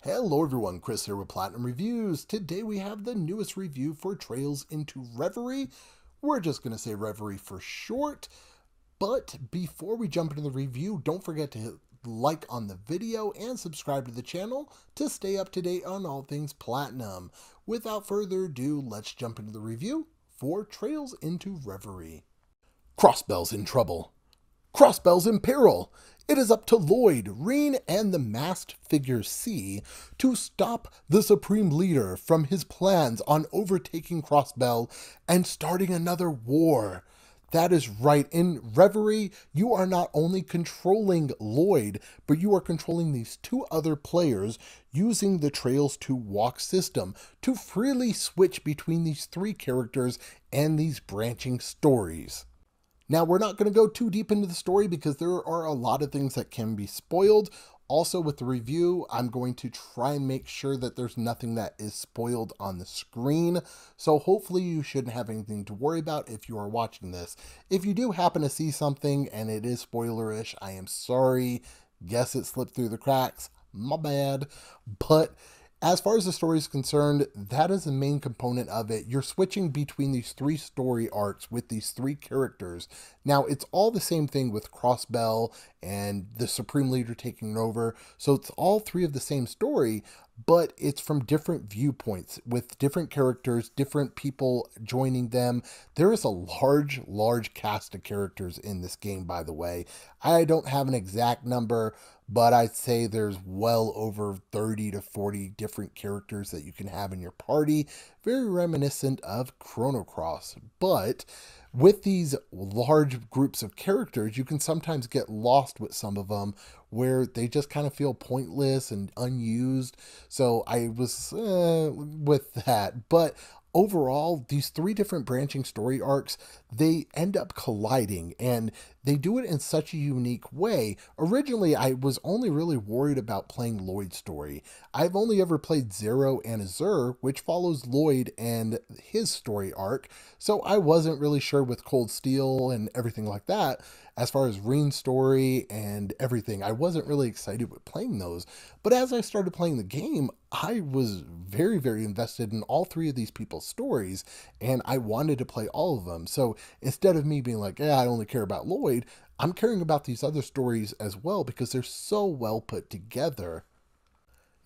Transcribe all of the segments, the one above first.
Hello everyone, Chris here with Platinum Reviews. Today we have the newest review for Trails into Reverie. We're just going to say Reverie for short. But before we jump into the review, don't forget to hit like on the video and subscribe to the channel to stay up to date on all things Platinum. Without further ado, let's jump into the review for Trails into Reverie. Crossbell's in trouble. Crossbell's in peril. It is up to Lloyd, Reen, and the masked figure C to stop the Supreme Leader from his plans on overtaking Crossbell and starting another war. That is right. In Reverie, you are not only controlling Lloyd, but you are controlling these two other players using the Trails to Walk system to freely switch between these three characters and these branching stories. Now, we're not going to go too deep into the story because there are a lot of things that can be spoiled. Also, with the review, I'm going to try and make sure that there's nothing that is spoiled on the screen. So hopefully you shouldn't have anything to worry about if you are watching this. If you do happen to see something and it is spoilerish, I am sorry. Guess it slipped through the cracks. My bad. But as far as the story is concerned, that is the main component of it. You're switching between these three story arcs with these three characters. Now, it's all the same thing with Crossbell and the Supreme Leader taking over. So it's all three of the same story, but it's from different viewpoints with different characters, different people joining them. There is a large cast of characters in this game, by the way. I don't have an exact number, but I'd say there's well over 30 to 40 different characters that you can have in your party. Very reminiscent of Chrono Cross. But with these large groups of characters, you can sometimes get lost with some of them where they just kind of feel pointless and unused. So I was with that. But overall, these three different branching story arcs, they end up colliding, and they do it in such a unique way. Originally, I was only really worried about playing Lloyd's story. I've only ever played Zero and Azure, which follows Lloyd and his story arc, so I wasn't really sure with Cold Steel and everything like that. As far as Reen's story and everything, I wasn't really excited with playing those. But as I started playing the game, I was very invested in all three of these people's stories, and I wanted to play all of them. So instead of me being like, yeah, I only care about Lloyd, I'm caring about these other stories as well because they're so well put together.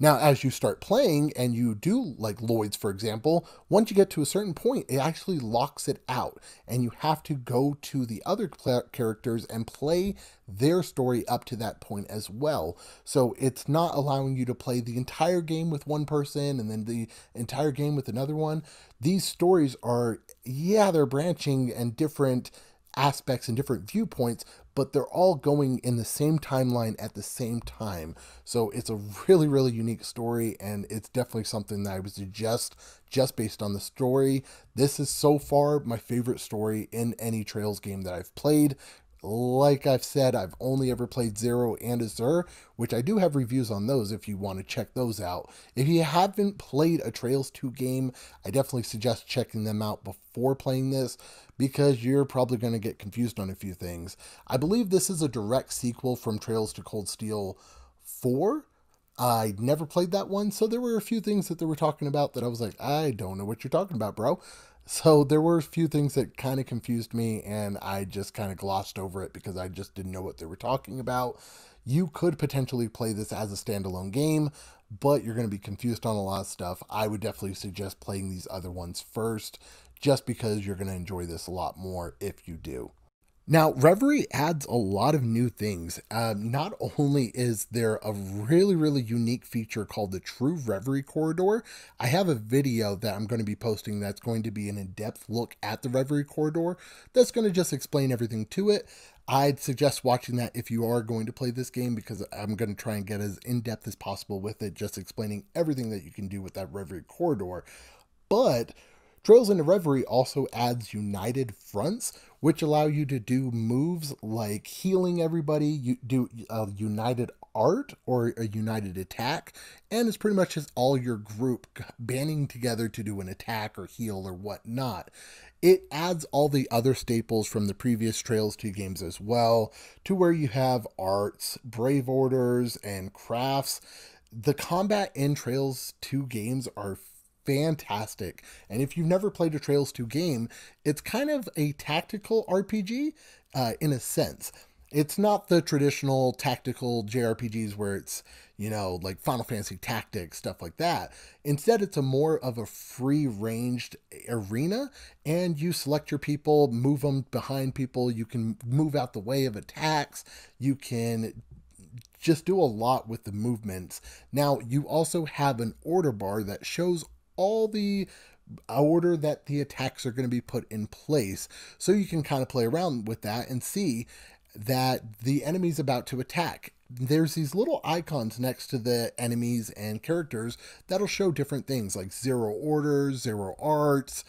Now, as you start playing and you do like Lloyd's, for example, once you get to a certain point, it actually locks it out and you have to go to the other characters and play their story up to that point as well. So it's not allowing you to play the entire game with one person and then the entire game with another one. These stories are, yeah, they're branching and different aspects and different viewpoints, but they're all going in the same timeline at the same time. So it's a really unique story, and it's definitely something that I would suggest just based on the story. This is so far my favorite story in any Trails game that I've played. Like I've said, I've only ever played Zero and Azure, which I do have reviews on those if you want to check those out. If you haven't played a Trails 2 game, I definitely suggest checking them out before playing this because you're probably going to get confused on a few things. I believe this is a direct sequel from Trails to Cold Steel 4. I never played that one, so there were a few things that they were talking about that I was like, I don't know what you're talking about, bro. So there were a few things that kind of confused me, and I just kind of glossed over it because I just didn't know what they were talking about. You could potentially play this as a standalone game, but you're going to be confused on a lot of stuff. I would definitely suggest playing these other ones first, just because you're going to enjoy this a lot more if you do. Now, Reverie adds a lot of new things. Not only is there a really unique feature called the True Reverie Corridor, I have a video that I'm going to be posting that's going to be an in-depth look at the Reverie Corridor that's going to just explain everything to it. I'd suggest watching that if you are going to play this game because I'm going to try and get as in-depth as possible with it, just explaining everything that you can do with that Reverie Corridor. But Trails into Reverie also adds united fronts, which allow you to do moves like healing everybody, you do a united art or a united attack, and it's pretty much just all your group banding together to do an attack or heal or whatnot. It adds all the other staples from the previous Trails 2 games as well, to where you have arts, brave orders, and crafts. The combat in Trails 2 games are fantastic. And if you've never played a Trails 2 game, it's kind of a tactical RPG in a sense. It's not the traditional tactical JRPGs where it's, like Final Fantasy Tactics, stuff like that. Instead, it's a more of a free ranged arena, and you select your people, move them behind people. You can move out the way of attacks. You can just do a lot with the movements. Now, you also have an order bar that shows all the order that the attacks are going to be put in place. So you can kind of play around with that and see that the enemy's about to attack. There's these little icons next to the enemies and characters that'll show different things like zero orders, zero arts,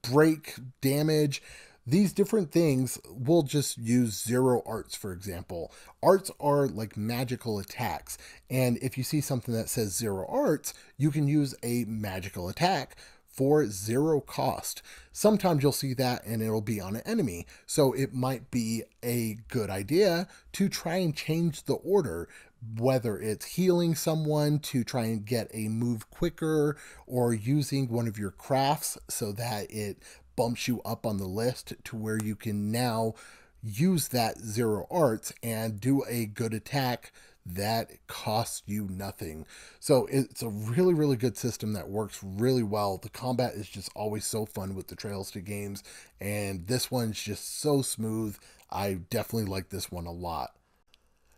break, damage. These different things will just use zero arts, for example. Arts are like magical attacks. And if you see something that says zero arts, you can use a magical attack for zero cost. Sometimes you'll see that and it'll be on an enemy. So it might be a good idea to try and change the order, whether it's healing someone to try and get a move quicker, or using one of your crafts so that it bumps you up on the list to where you can now use that zero arts and do a good attack that costs you nothing. So it's a really, really good system that works really well. The combat is just always so fun with the Trails 2 games, and this one's just so smooth. I definitely like this one a lot.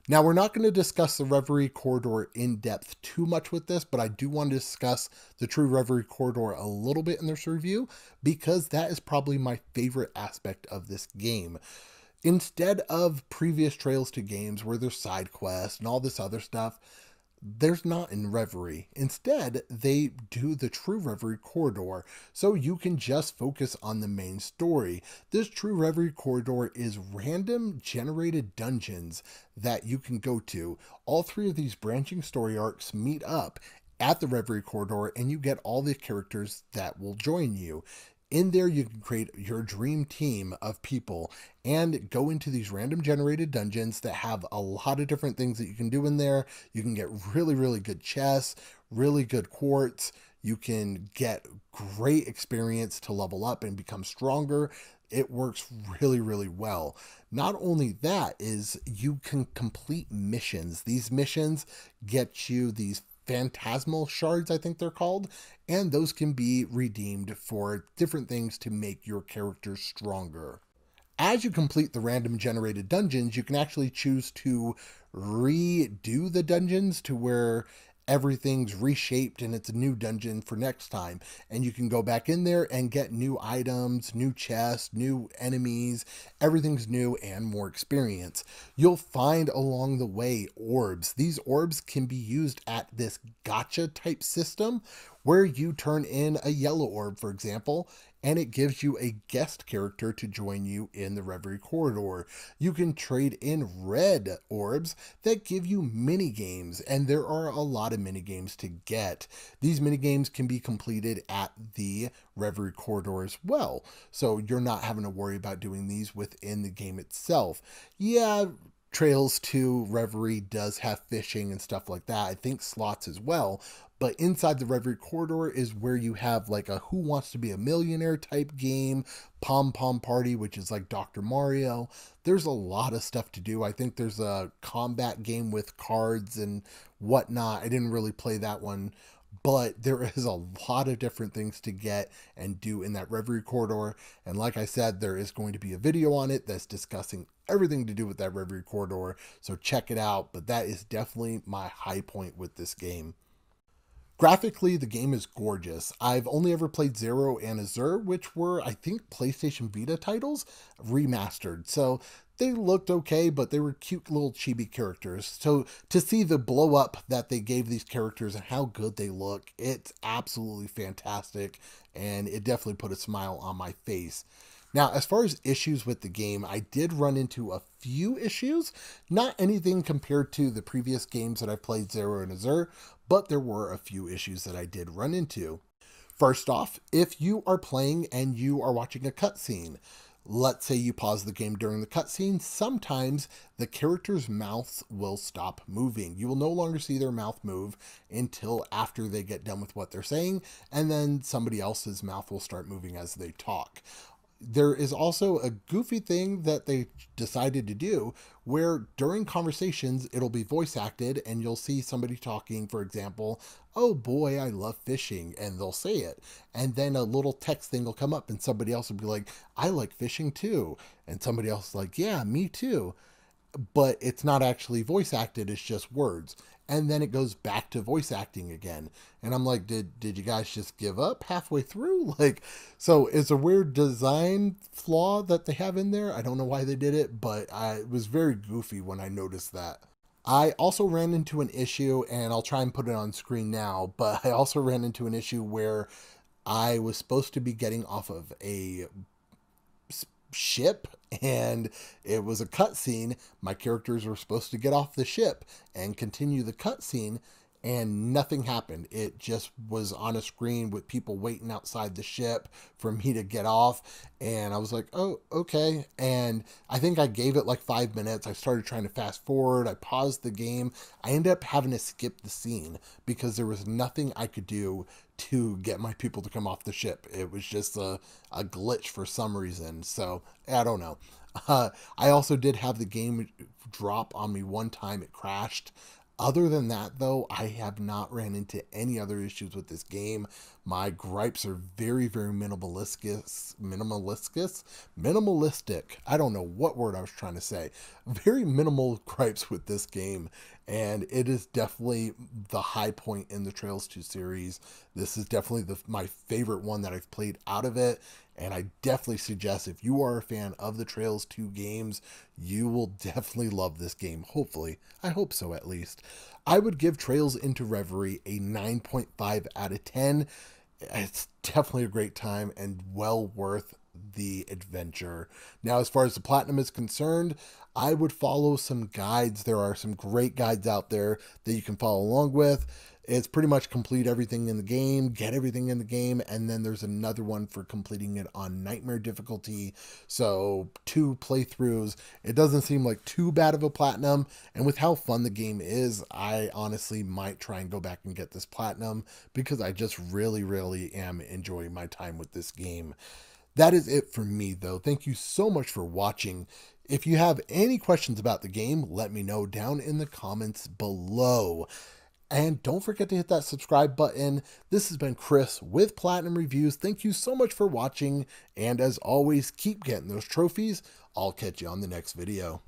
Now, we're not going to discuss the Reverie corridor in depth too much with this, but I do want to discuss the True Reverie corridor a little bit in this review, because that is probably my favorite aspect of this game. Instead of previous Trails 2 games where there's side quests and all this other stuff, there's not in Reverie. Instead, they do the True Reverie corridor, so you can just focus on the main story. This True Reverie corridor is random generated dungeons that you can go to. All three of these branching story arcs meet up at the Reverie corridor, and you get all the characters that will join you. In there, you can create your dream team of people and go into these random generated dungeons that have a lot of different things that you can do in there. You can get really, really good chests, really good quartz. You can get great experience to level up and become stronger. It works really, really well. Not only that, is you can complete missions. These missions get you these phantasmal shards, I think they're called, and those can be redeemed for different things to make your character stronger. As you complete the random generated dungeons, you can actually choose to redo the dungeons to where everything's reshaped and it's a new dungeon for next time. And you can go back in there and get new items, new chests, new enemies, everything's new and more experience. You'll find along the way orbs. These orbs can be used at this gacha type system where you turn in a yellow orb, for example, and it gives you a guest character to join you in the Reverie corridor. You can trade in red orbs that give you mini games, and there are a lot of mini games to get. These mini games can be completed at the Reverie corridor as well, so you're not having to worry about doing these within the game itself. Yeah, Trails 2 Reverie does have fishing and stuff like that. I think slots as well. But inside the Reverie corridor is where you have like a Who Wants to Be a Millionaire type game, Pom Pom Party, which is like Dr. Mario. There's a lot of stuff to do. I think there's a combat game with cards and whatnot. I didn't really play that one, but there is a lot of different things to get and do in that Reverie corridor. And like I said, there is going to be a video on it that's discussing everything to do with that Reverie corridor. So check it out. But that is definitely my high point with this game. Graphically, the game is gorgeous. I've only ever played Zero and Azure, which were, I think, PlayStation Vita titles remastered. So they looked okay, but they were cute little chibi characters. So to see the blow up that they gave these characters and how good they look, it's absolutely fantastic. And it definitely put a smile on my face. Now, as far as issues with the game, I did run into a few issues. Not anything compared to the previous games that I've played, Zero and Azure, but there were a few issues that I did run into. First off, if you are playing and you are watching a cutscene, Let's say you pause the game during the cutscene, sometimes the character's mouth will stop moving. You will no longer see their mouth move until after they get done with what they're saying, and then somebody else's mouth will start moving as they talk. There is also a goofy thing that they decided to do where during conversations it'll be voice acted and you'll see somebody talking, for example, "Oh boy, I love fishing," and they'll say it, and then a little text thing will come up and somebody else will be like, "I like fishing too," and somebody else is like, "Yeah, me too," but it's not actually voice acted, it's just words. And then it goes back to voice acting again. And I'm like, did you guys just give up halfway through? Like, so it's a weird design flaw that they have in there. I don't know why they did it, but it was very goofy when I noticed that. I also ran into an issue, and I'll try and put it on screen now, but I also ran into an issue where I was supposed to be getting off of a ship, and it was a cutscene. My characters were supposed to get off the ship and continue the cutscene, and nothing happened. It just was on a screen with people waiting outside the ship for me to get off, and I was like, oh, okay. And I think I gave it like 5 minutes. I started trying to fast forward. I paused the game. I ended up having to skip the scene because there was nothing I could do to get my people to come off the ship. It was just a glitch for some reason. So I don't know. I also did have the game drop on me one time. It crashed. Other than that, though, I have not ran into any other issues with this game. My gripes are very, very minimalistic. I don't know what word I was trying to say. Very minimal gripes with this game, and it is definitely the high point in the Trails 2 series. This is definitely my favorite one that I've played out of it, and I definitely suggest if you are a fan of the Trails 2 games, you will definitely love this game. Hopefully. I hope so, at least. I would give Trails into Reverie a 9.5 out of 10. It's definitely a great time and well worth the adventure. Now, as far as the platinum is concerned, I would follow some guides. There are some great guides out there that you can follow along with. It's pretty much complete everything in the game, get everything in the game, and then there's another one for completing it on nightmare difficulty. So 2 playthroughs. It doesn't seem like too bad of a platinum, and with how fun the game is, I honestly might try and go back and get this platinum because I just really, really am enjoying my time with this game. That is it for me, though. Thank you so much for watching. If you have any questions about the game, let me know down in the comments below. And don't forget to hit that subscribe button. This has been Chris with Platinum Reviews. Thank you so much for watching. And as always, keep getting those trophies. I'll catch you on the next video.